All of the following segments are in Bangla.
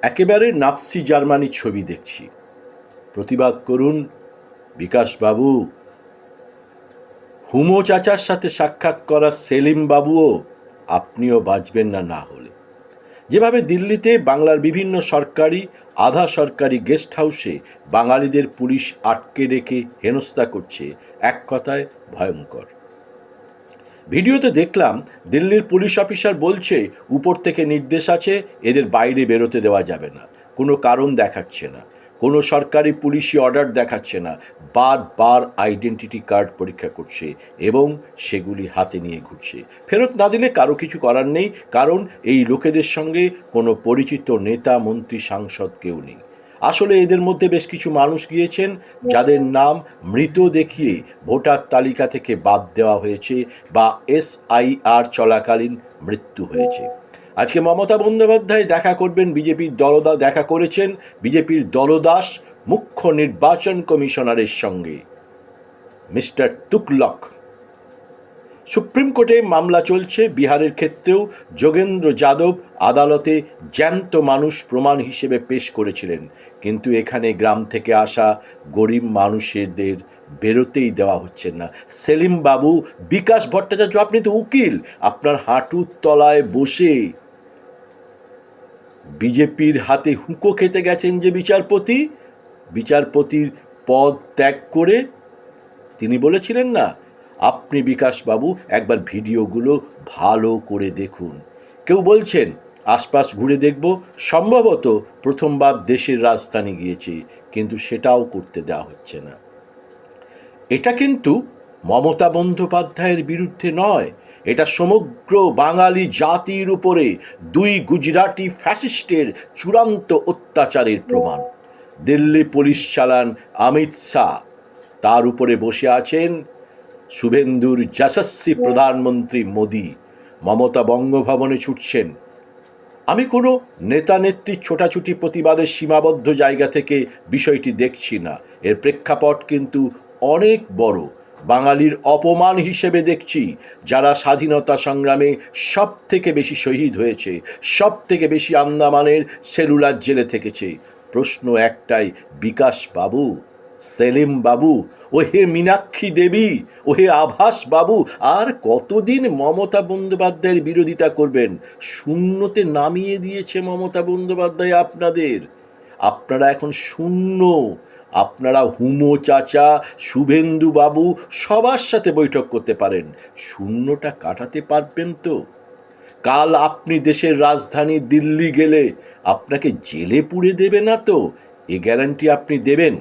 একেবারে নাৎসি জার্মানির ছবি দেখছি। প্রতিবাদ করুন বিকাশবাবু। হুমো চাচার সাথে সাক্ষাৎ করা সেলিম বাবুও আপনিও বাঁচবেন না না হলে। যেভাবে দিল্লিতে বাংলার বিভিন্ন সরকারি আধা সরকারি গেস্ট হাউসে বাঙালিদের পুলিশ আটকে রেখে হেনস্থা করছে, এক কথায় ভয়ঙ্কর। ভিডিওতে দেখলাম দিল্লির পুলিশ অফিসার বলছে উপর থেকে নির্দেশ আছে, এদের বাইরে বেরোতে দেওয়া যাবে না। কোনো কারণ দেখাচ্ছে না, কোনো সরকারি পুলিশি অর্ডার দেখাচ্ছে না, বারবার আইডেন্টিটি কার্ড পরীক্ষা করছে এবং সেগুলি হাতে নিয়ে ঘুরছে। ফেরত না দিলে কারো কিছু করার নেই, কারণ এই লোকেদের সঙ্গে কোনো পরিচিত নেতা মন্ত্রী সাংসদ কেউ নেই। আসলে এদের মধ্যে বেশ কিছু মানুষ গিয়েছেন যাদের নাম মৃত দেখিয়ে ভোটার তালিকা থেকে বাদ দেওয়া হয়েছে বা SIR চলাকালীন মৃত্যু হয়েছে। আজকে মমতা বন্দ্যোপাধ্যায় দেখা করবেন বিজেপির দেখা করেছেন বিজেপির দলদাস মুখ্য নির্বাচন কমিশনারের সঙ্গে, মিস্টার তুগলক। সুপ্রিম কোর্টে মামলা চলছে বিহারের ক্ষেত্রেও যোগেন্দ্র যাদব আদালতে জ্যান্ত মানুষ প্রমাণ হিসেবে পেশ করেছিলেন, কিন্তু এখানে গ্রাম থেকে আসা গরিব মানুষদের বেরোতেই দেওয়া হচ্ছে না। সেলিম বাবু, বিকাশ ভট্টাচার্য, আপনি তো উকিল, আপনার হাঁটুর তলায় বসে বিজেপির হাতে হুঁকো খেতে গেছেন যে বিচারপতির পদ ত্যাগ করে। তিনি বলেছিলেন না, আপনি বিকাশবাবু একবার ভিডিওগুলো ভালো করে দেখুন। কেউ বলছেন আশপাশ ঘুরে দেখব, সম্ভবত প্রথমবার দেশের রাজধানী গিয়েছি, কিন্তু সেটাও করতে দেওয়া হচ্ছে না। এটা কিন্তু মমতা বন্দ্যোপাধ্যায়ের বিরুদ্ধে নয়, এটা সমগ্র বাঙালি জাতির উপরে দুই গুজরাটি ফ্যাসিস্টের চূড়ান্ত অত্যাচারের প্রমাণ। দিল্লি পুলিশ চালান অমিত শাহ, তার উপরে বসে আছেন শুভেন্দুর যশস্বী প্রধানমন্ত্রী মোদি। মমতা বঙ্গভবনে ছুটছেন। আমি কোনো নেতা নেত্রীর ছোটাছুটি প্রতিবাদের সীমাবদ্ধ জায়গা থেকে বিষয়টি দেখছি না, এর প্রেক্ষাপট কিন্তু অনেক বড়। বাঙালির অপমান হিসেবে দেখছি যারা স্বাধীনতা সংগ্রামে সব থেকে বেশি শহীদ হয়েছে, সব থেকে বেশি আন্দামানের সেলুলার জেলে থেকেছে। প্রশ্ন একটাই, বিকাশ বাবু, সেলিম বাবু, ও হে মীনাক্ষী দেবী, ও হে আভাস বাবু, আর কতদিন মমতা বন্দ্যোপাধ্যায়ের বিরোধিতা করবেন? শূন্যতে নামিয়ে দিয়েছে মমতা বন্দ্যোপাধ্যায় আপনাদের। আপনারা এখন শূন্য। আপনারা হুমো চাচা, শুভেন্দু বাবু সবার সাথে বৈঠক করতে পারেন, শূন্যটা কাটাতে পারবেন তো? কাল আপনি দেশের রাজধানী দিল্লি গেলে আপনাকে জেলে পুরে দেবে না তো? এ গ্যারান্টি আপনি দেবেন?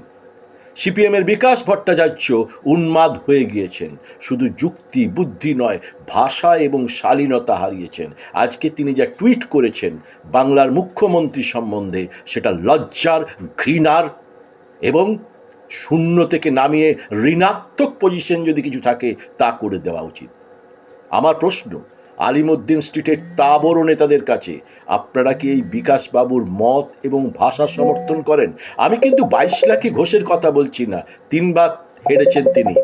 সিপিএমের বিকাশ ভট্টাচার্য উন্মাদ হয়ে গিয়েছেন, শুধু যুক্তি বুদ্ধি নয়, ভাষা এবং শালীনতা হারিয়েছেন। আজকে তিনি যা টুইট করেছেন বাংলার মুখ্যমন্ত্রী সম্বন্ধে, সেটা লজ্জার, ঘৃণার এবং শূন্য থেকে নামিয়ে ঋণাত্মক পজিশন যদি কিছু থাকে তা করে দেওয়া উচিত। আমার প্রশ্ন আলিমুদ্দিন স্ট্রিটের তাবড় নেতাদের কাছে, আপনারা কি এই বিকাশবাবুর মত এবং ভাষা সমর্থন করেন? আমি কিন্তু 22 লাখি ঘোষের কথা বলছি না, 3বার হেরেছেন তিনি।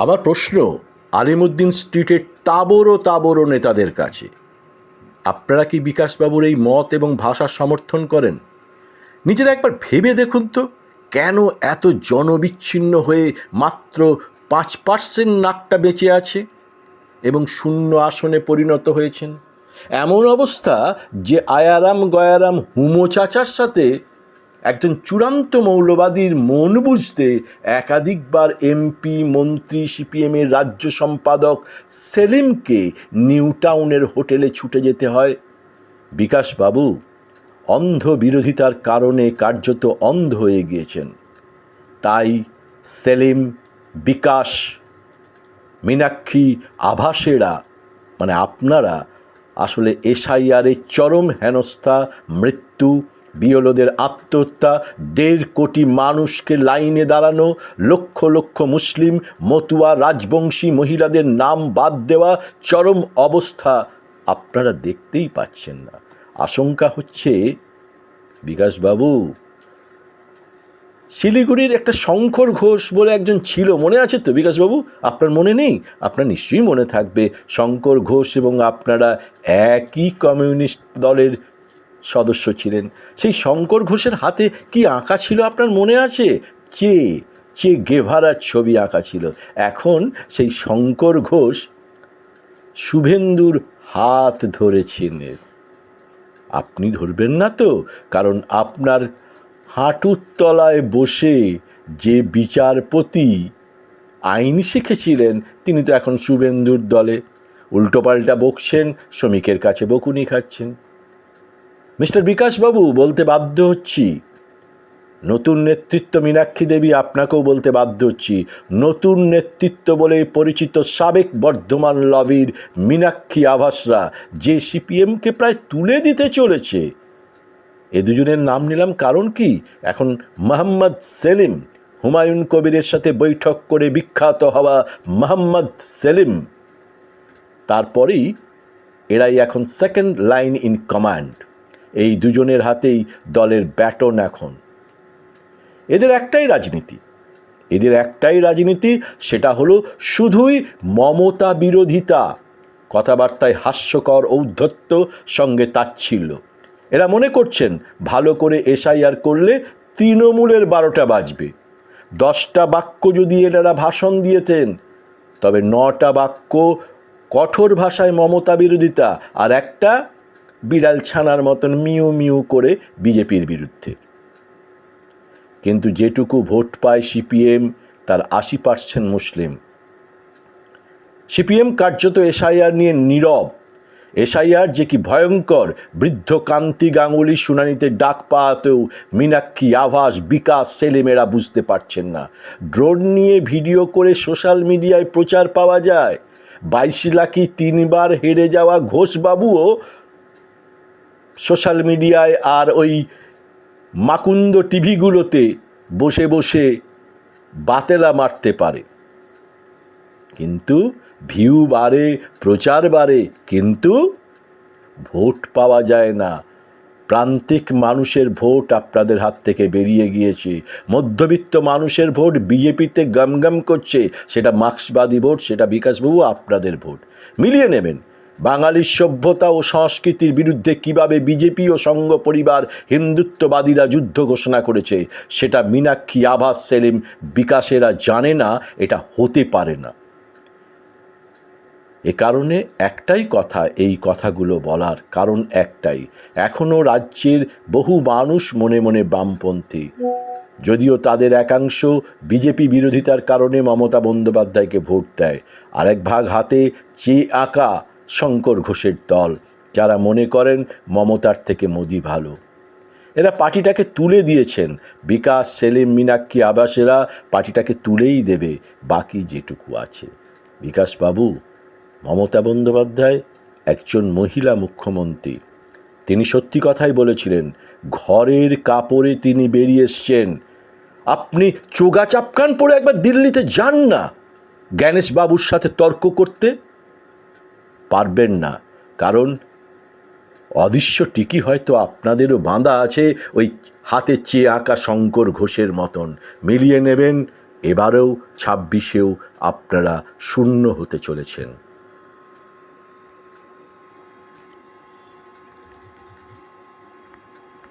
আমার প্রশ্ন আলিমুদ্দিন স্ট্রিটের তাবড় নেতাদের কাছে, আপনারা কি বিকাশবাবুর এই মত এবং ভাষা সমর্থন করেন? নিজেরা একবার ভেবে দেখুন তো, কেন এত জনবিচ্ছিন্ন হয়ে মাত্র 5% নাকটা বেঁচে আছে এবং শূন্য আসনে পরিণত হয়েছেন? এমন অবস্থা যে আয়ারাম গয়ারাম হুমো চাচার সাথে একজন চূড়ান্ত মৌলবাদীর মন বুঝতে একাধিকবার MP, মন্ত্রী, সিপিএমের রাজ্য সম্পাদক সেলিমকে নিউ টাউনের হোটেলে ছুটে যেতে হয়। বিকাশবাবু অন্ধ বিরোধিতার কারণে কার্যত অন্ধ হয়ে গিয়েছেন। তাই সেলিম, বিকাশ, মীনাক্ষী, আভাসেরা মানে আপনারা আসলে SIR-এর চরম হেনস্থা, মৃত্যু, বিএলওদের আত্মহত্যা, 1.5 কোটি মানুষকে লাইনে দাঁড়ানো, লক্ষ লক্ষ মুসলিম, মতুয়া, রাজবংশী মহিলাদের নাম বাদ দেওয়া চরম অবস্থা আপনারা দেখতেই পাচ্ছেন না। আশঙ্কা হচ্ছে বিকাশবাবু শিলিগুড়ির একটা শঙ্কর ঘোষ বলে একজন ছিল, মনে আছে তো বিকাশবাবু? আপনার মনে নেই? আপনার নিশ্চয়ই মনে থাকবে। শঙ্কর ঘোষ এবং আপনারা একই কমিউনিস্ট দলের সদস্য ছিলেন। সেই শঙ্কর ঘোষের হাতে কি আঁকা ছিল আপনার মনে আছে? চে গেভারার ছবি আঁকা ছিল। এখন সেই শঙ্কর ঘোষ শুভেন্দুর হাত ধরেছেন। আপনি ধরবেন না তো? কারণ আপনার হাঁটুর তলায় বসে যে বিচারপতি আইন শিখেছিলেন তিনি তো এখন শুভেন্দুর দলে। উল্টোপাল্টা বকছেন, শ্রমিকের কাছে বকুনি খাচ্ছেন। মিস্টার বিকাশবাবু, বলতে বাধ্য হচ্ছি, নতুন নেতৃত্ব মীনাক্ষী দেবী, আপনাকেও বলতে বাধ্য হচ্ছি, নতুন নেতৃত্ব বলে পরিচিত সাবেক বর্ধমান লবির মীনাক্ষী আভাসরা যে সিপিএমকে প্রায় তুলে দিতে চলেছে, এ দুজনের নাম নিলাম কারণ কি, এখন মোহাম্মদ সেলিম, হুমায়ুন কবিরের সাথে বৈঠক করে বিখ্যাত হওয়া মোহাম্মদ সেলিম, তারপরেই এরাই এখন সেকেন্ড লাইন ইন কমান্ড। এই দুজনের হাতেই দলের ব্যাটন এখন। এদের একটাই রাজনীতি, সেটা হলো শুধুই মমতা বিরোধিতা, কথাবার্তায় হাস্যকর ঔদ্ধত্য, সঙ্গে তাচ্ছিল্য। এরা মনে করছেন ভালো করে এসআইআর করলে তৃণমূলের 12টা বাজবে। 10টা বাক্য যদি এনারা ভাষণ দিয়েতেন, তবে 9টা বাক্য কঠোর ভাষায় মমতা বিরোধিতা, আর একটা বিড়াল ছানার মতন মিউ মিউ করে বিজেপির বিরুদ্ধে। কিন্তু যেটুকু ভোট পায় সিপিএম, তার 80% মুসলিম। সিপিএম কার্যত এসআইআর নিয়ে নীরব। এসআইআর যে কি ভয়ঙ্কর, বৃদ্ধ কান্তি গাঙ্গুলি শুনানিতে ডাক পাওয়াতেও মীনাক্ষী আভাস, বিকাশ, সেলিমেরা বুঝতে পারছেন না। ড্রোন নিয়ে ভিডিও করে সোশ্যাল মিডিয়ায় প্রচার পাওয়া যায়। 22 লাখে 3বার হেরে যাওয়া ঘোষবাবুও সোশ্যাল মিডিয়ায় আর ওই মাকুন্দ টিভিগুলোতে বসে বসে বাতেলা মারতে পারে, কিন্তু ভিউ বাড়ে, প্রচার বাড়ে, কিন্তু ভোট পাওয়া যায় না। প্রান্তিক মানুষের ভোট আপনাদের হাত থেকে বেরিয়ে গিয়েছে। মধ্যবিত্ত মানুষের ভোট বিজেপিতে গমগম করছে। সেটা মার্ক্সবাদী ভোট, সেটা বিকাশবাবু আপনাদের ভোট। মিলিয়ে নেবেন বাঙালির সভ্যতা ও সংস্কৃতির বিরুদ্ধে কিভাবে বিজেপি ও সংঘ পরিবার হিন্দুত্ববাদীরা যুদ্ধ ঘোষণা করেছে, সেটা মীনাক্ষী আভাস, সেলিম, বিকাশেরা জানে না, এটা হতে পারে না। এ কারণে একটাই কথা, এই কথাগুলো বলার কারণ একটাই, এখনও রাজ্যের বহু মানুষ মনে মনে বামপন্থী, যদিও তাদের একাংশ বিজেপি বিরোধিতার কারণে মমতা বন্দ্যোপাধ্যায়কে ভোট দেয়। আরেক ভাগ হাতে চেয়ে আঁকা শঙ্কর ঘোষের দল, যারা মনে করেন মমতার থেকে মোদি ভালো। এরা পার্টিটাকে তুলে দিয়েছেন। বিকাশ, সেলিম, মীনাক্ষী আভাসেরা পার্টিটাকে তুলেই দেবে, বাকি যেটুকু আছে। বিকাশবাবু, মমতা বন্দ্যোপাধ্যায় একজন মহিলা মুখ্যমন্ত্রী। তিনি সত্যি কথাই বলেছিলেন, ঘরের কাপড়ে তিনি বেরিয়ে এসছেন। আপনি চোগা চাপকান পরে একবার দিল্লিতে যান না জ্ঞানেশবাবুর সাথে তর্ক করতে, পারবেন না। কারণ অদৃশ্য টিকি হয়তো আপনাদেরও বাঁধা আছে ওই হাতে চেয়ে আঁকা শঙ্কর ঘোষের মতন। মিলিয়ে নেবেন, এবারেও 26-এও আপনারা শূন্য হতে চলেছেন।